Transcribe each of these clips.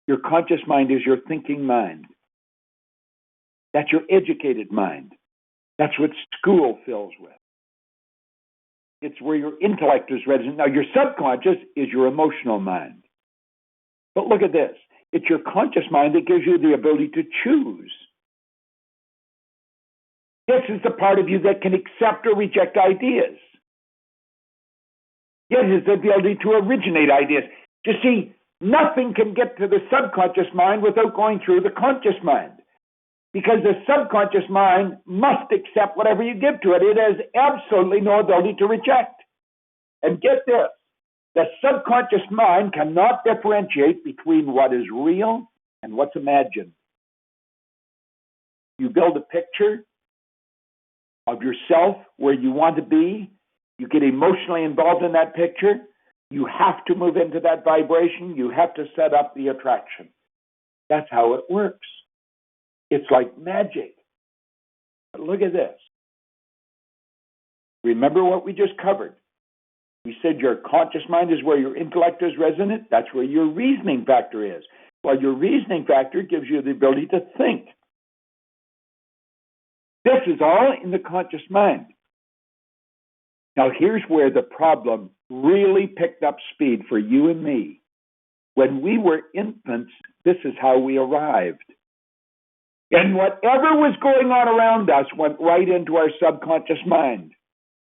Your conscious mind is your thinking mind. That's your educated mind. That's what school fills with. It's where your intellect is resident. Now, your subconscious is your emotional mind. But look at this. It's your conscious mind that gives you the ability to choose. This is the part of you that can accept or reject ideas. It is the ability to originate ideas. You see, nothing can get to the subconscious mind without going through the conscious mind. Because the subconscious mind must accept whatever you give to it. It has absolutely no ability to reject. And get this, the subconscious mind cannot differentiate between what is real and what's imagined. You build a picture of yourself where you want to be, you get emotionally involved in that picture, you have to move into that vibration, you have to set up the attraction. That's how it works. It's like magic. But look at this. Remember what we just covered. We said your conscious mind is where your intellect is resonant. That's where your reasoning factor is. Well, your reasoning factor gives you the ability to think. This is all in the conscious mind. Now, here's where the problem really picked up speed for you and me. When we were infants, this is how we arrived. And whatever was going on around us went right into our subconscious mind.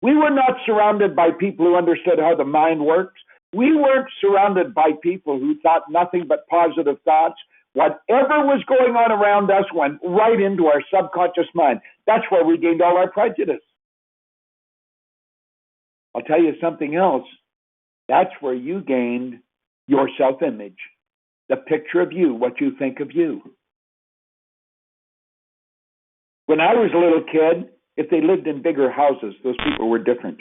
We were not surrounded by people who understood how the mind works. We weren't surrounded by people who thought nothing but positive thoughts. Whatever was going on around us went right into our subconscious mind. That's where we gained all our prejudice. I'll tell you something else. That's where you gained your self-image, the picture of you, what you think of you. When I was a little kid, if they lived in bigger houses, those people were different.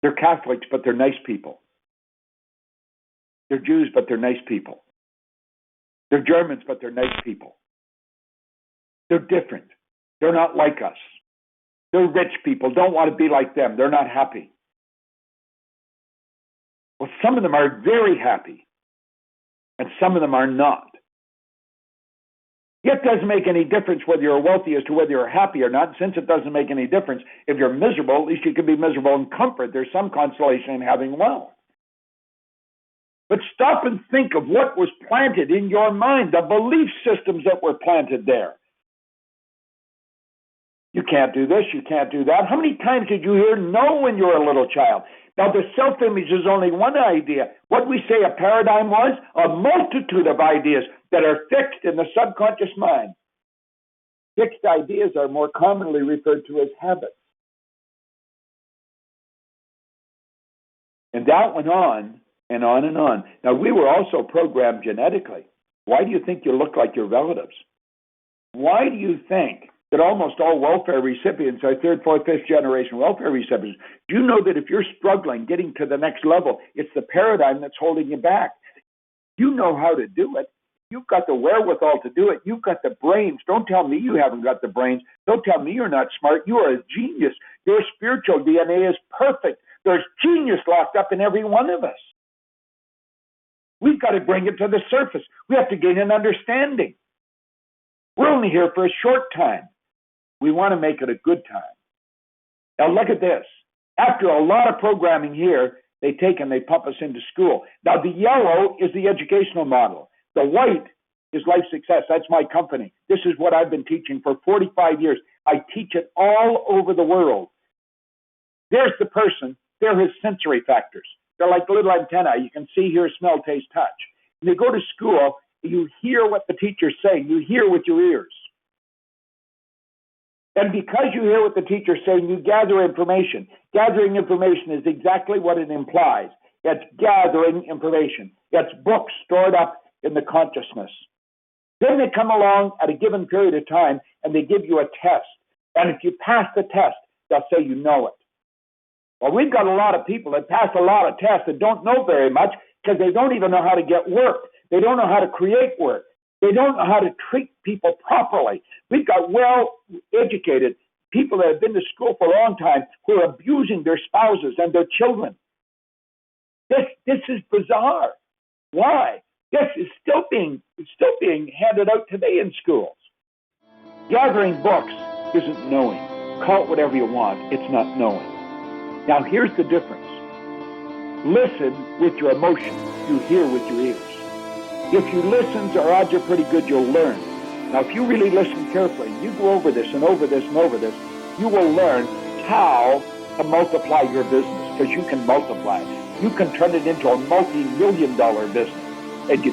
They're Catholics, but they're nice people. They're Jews, but they're nice people. They're Germans, but they're nice people. They're different. They're not like us. They're rich people, don't want to be like them. They're not happy. Well, some of them are very happy, and some of them are not. It doesn't make any difference whether you're wealthy as to whether you're happy or not. Since it doesn't make any difference, if you're miserable, at least you can be miserable in comfort. There's some consolation in having wealth. But stop and think of what was planted in your mind, the belief systems that were planted there. You can't do this, you can't do that. How many times did you hear no when you were a little child? Now, the self-image is only one idea. What we say a paradigm was, a multitude of ideas that are fixed in the subconscious mind. Fixed ideas are more commonly referred to as habits. And that went on and on and on. Now, we were also programmed genetically. Why do you think you look like your relatives? Why do you think that almost all welfare recipients are third, fourth, fifth generation welfare recipients? Do you know that if you're struggling getting to the next level, it's the paradigm that's holding you back? You know how to do it. You've got the wherewithal to do it. You've got the brains. Don't tell me you haven't got the brains. Don't tell me you're not smart. You are a genius. Your spiritual DNA is perfect. There's genius locked up in every one of us. We've got to bring it to the surface. We have to gain an understanding. We're only here for a short time. We want to make it a good time. Now look at this. After a lot of programming here, they take and they pump us into school. Now the yellow is the educational model. The white is life success. That's my company. This is what I've been teaching for 45 years. I teach it all over the world. There's the person. They're his sensory factors. They're like little antennae. You can see, hear, smell, taste, touch. When you go to school, you hear what the teacher's saying. You hear with your ears. And because you hear what the teacher's saying, you gather information. Gathering information is exactly what it implies. It's gathering information. It's books stored up in the consciousness. Then they come along at a given period of time and they give you a test. And if you pass the test, they'll say you know it. Well, we've got a lot of people that pass a lot of tests that don't know very much because they don't even know how to get work. They don't know how to create work. They don't know how to treat people properly. We've got well-educated people that have been to school for a long time who are abusing their spouses and their children. This is bizarre. Why? This is still being handed out today in schools. Gathering books isn't knowing. Call it whatever you want. It's not knowing. Now, here's the difference. Listen with your emotions. You hear with your ears. If you listen, the odds are pretty good you'll learn. Now, if you really listen carefully, you go over this and over this and over this, you will learn how to multiply your business, because you can multiply it. You can turn it into a multi-million-dollar business. And you